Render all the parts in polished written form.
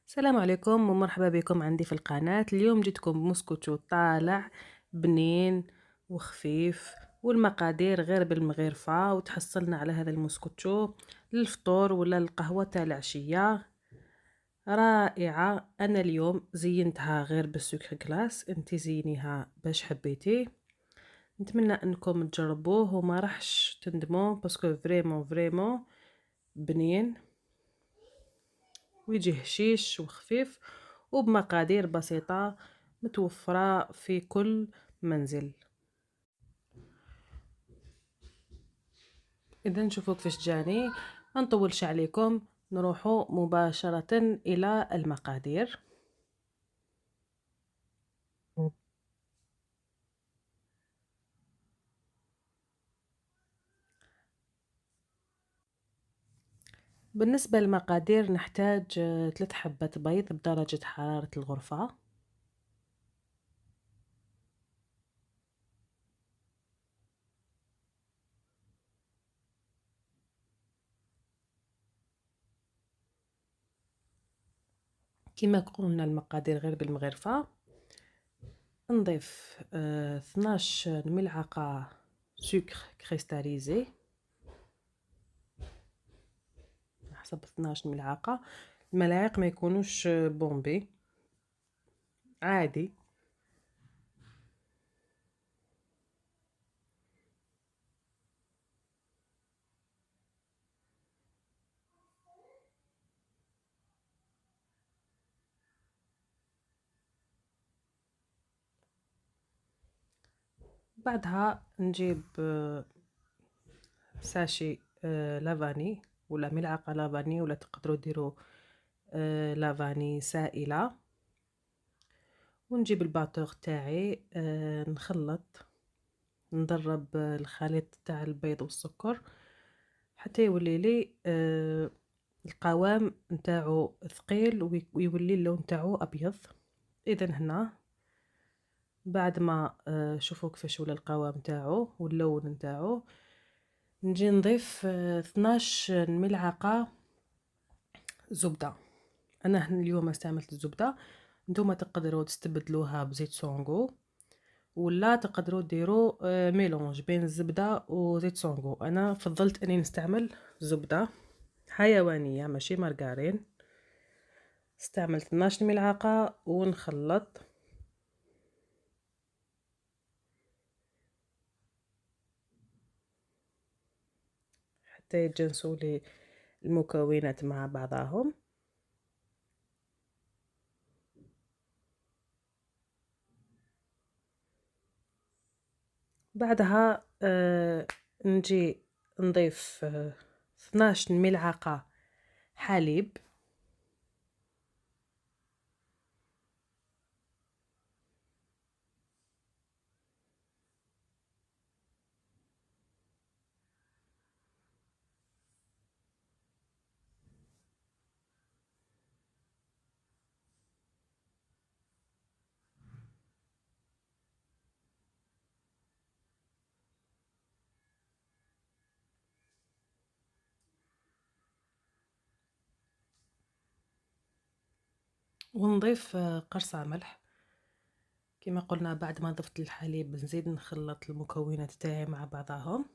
السلام عليكم ومرحبا بكم عندي في القناة. اليوم جيتكم بمسكوتشو طالع بنين وخفيف، والمقادير غير بالمغرفة، وتحصلنا على هذا المسكوتشو للفطور ولا القهوة تاع العشية. رائعة. أنا اليوم زينتها غير بالسكر كلاس، انتي زينيها باش حبيتي. نتمنى انكم تجربوه وما راحش تندموا، باسكو فريمون بنين ويجي هشيش وخفيف وبمقادير بسيطة متوفرة في كل منزل. إذا نشوفوك كيفاش جاني، ما نطولش عليكم، نروحوا مباشرة إلى المقادير. بالنسبة للمقادير نحتاج 3 حبات بيض بدرجة حرارة الغرفة، كما قلنا المقادير غير بالمغرفة. نضيف 12 ملعقة سكر كريستاليزي، حسب 12 ملعقة. الملاعق ما يكونوش بومبي، عادي. بعدها نجيب ساشي لافاني ولا ملعقة لافاني، ولا تقدروا ديروا لافاني سائلة. ونجيب الباتور تاعي، نخلط، ندرب الخليط تاع البيض والسكر حتى يولي لي القوام نتاعو ثقيل ويولي اللون تاعو ابيض. اذا هنا بعد ما شوفوا كيفاش ولا القوام تاعو واللون نتاعو، نجي نضيف 12 ملعقة زبدة. انا اليوم استعملت الزبدة، نتوما تقدروا تستبدلوها بزيت سونغو، ولا تقدروا ديروا ميلونج بين الزبدة وزيت سونغو. انا فضلت اني نستعمل زبدة حيوانية ماشي مارغرين. استعملت 12 ملعقة ونخلط حتى يتجانسوا لي المكونات مع بعضهم. بعدها نجي نضيف 12 ملعقة حليب، ونضيف قرصة ملح. كما قلنا بعد ما ضفت الحليب نزيد نخلط المكونات تاعي مع بعضهم،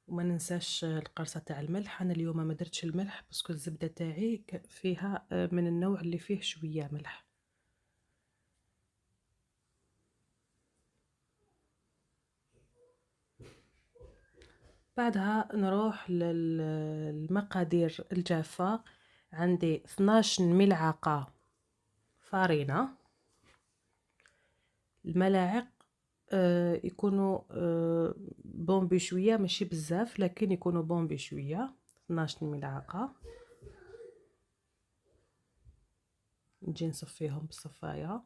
وما ننساش القرصة تاع الملح. انا اليوم ما درتش الملح باسكو الزبدة تاعي فيها من النوع اللي فيه شوية ملح. بعدها نروح للمقادير الجافة. عندي 12 ملعقة فارينة، الملاعق يكونوا بومبي شوية، ماشي بزاف لكن يكونوا بومبي شوية. 12 ملعقة نجي نصفيهم بالصفاية.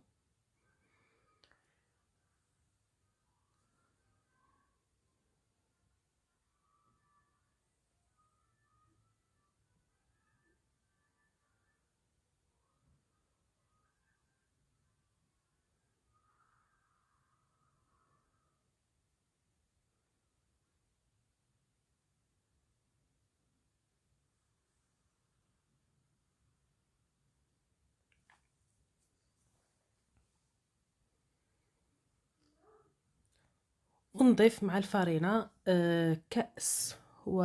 ونضيف مع الفرينة كأس و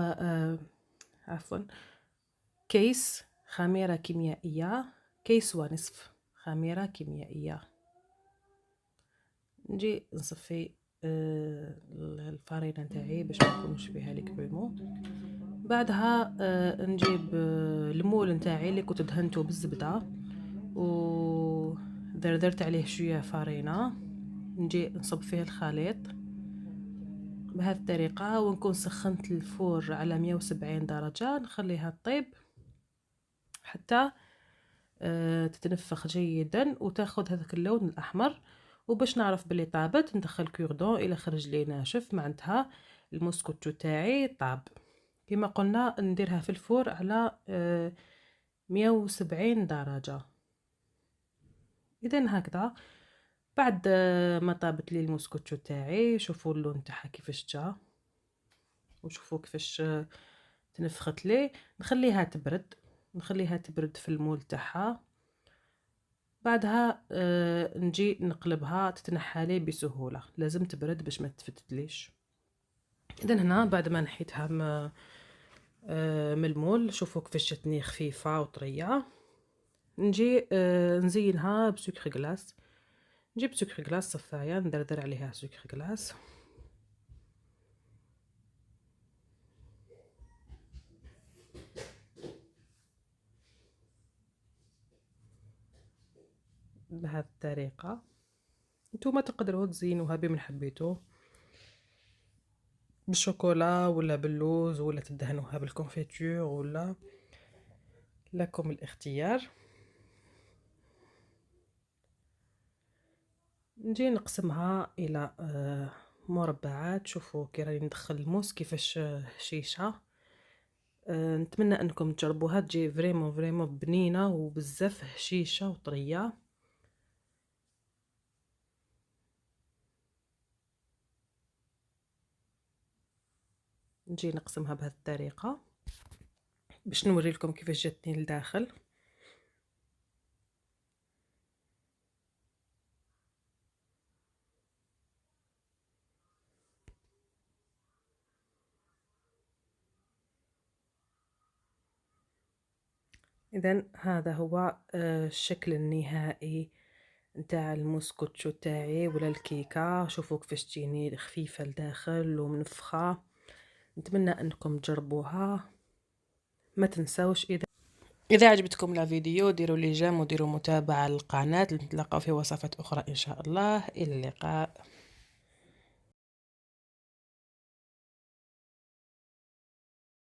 عفوا كيس خميرة كيميائية، كيس ونصف خميرة كيميائية. نجي نصفي الفرينة نتاعي باش ما يكونوش فيها لي كريمو. بعدها نجيب المول نتاعي اللي كنت دهنته بالزبدة و دردرت عليه شوية فرينة، نجي نصب فيه الخليط بهذه الطريقة، ونكون سخنت الفور على 170 درجة، نخليها تطيب حتى تتنفخ جيدا وتاخذ هذاك اللون الأحمر. وباش نعرف بلي طابت ندخل كوردون الى خرج لي ناشف، معناتها الموسكوتشو تاعي طاب. كما قلنا نديرها في الفور على 170 درجة. اذا هكذا بعد ما طابت لي الموسكوتشو تاعي، شوفوا اللون تاعها كيفاش جا، وشوفوا كيفاش تنفخت لي. نخليها تبرد في المول تاعها. بعدها نجي نقلبها تتنحى لي بسهولة، لازم تبرد باش ما تفتتليش. اذا هنا بعد ما نحيتها من المول، شوفوا كيفاش جاتني خفيفة وطرية. نجي نزينها بسكر غلاس. نجيب سكر غلاس صفاية، ندردر عليها سكر غلاس. بهذه الطريقة. نتوما تقدروا تزينوها بما حبيتو، بالشوكولا ولا باللوز، ولا تدهنوها بالكونفيتور، ولا لكم الاختيار. نجي نقسمها الى مربعات. شوفوا كي راني ندخل الموس كيفاش هشيشه. نتمنى انكم تجربوها، تجي فريمون بنينه وبزاف هشيشه وطريه. نجي نقسمها بهذه الطريقه باش نوري لكم كيفاش جاتني لداخل. اذا هذا هو الشكل النهائي نتاع الموسكوتشو تاعي ولا الكيكه. شوفوا كيفاش تجيني خفيفه لداخل ومنفخه. نتمنى انكم تجربوها. ما تنسوش اذا عجبتكم الفيديو ديروا لي جيم وديروا متابعه للقناه. نتلاقاو في وصفات اخرى ان شاء الله. الى اللقاء.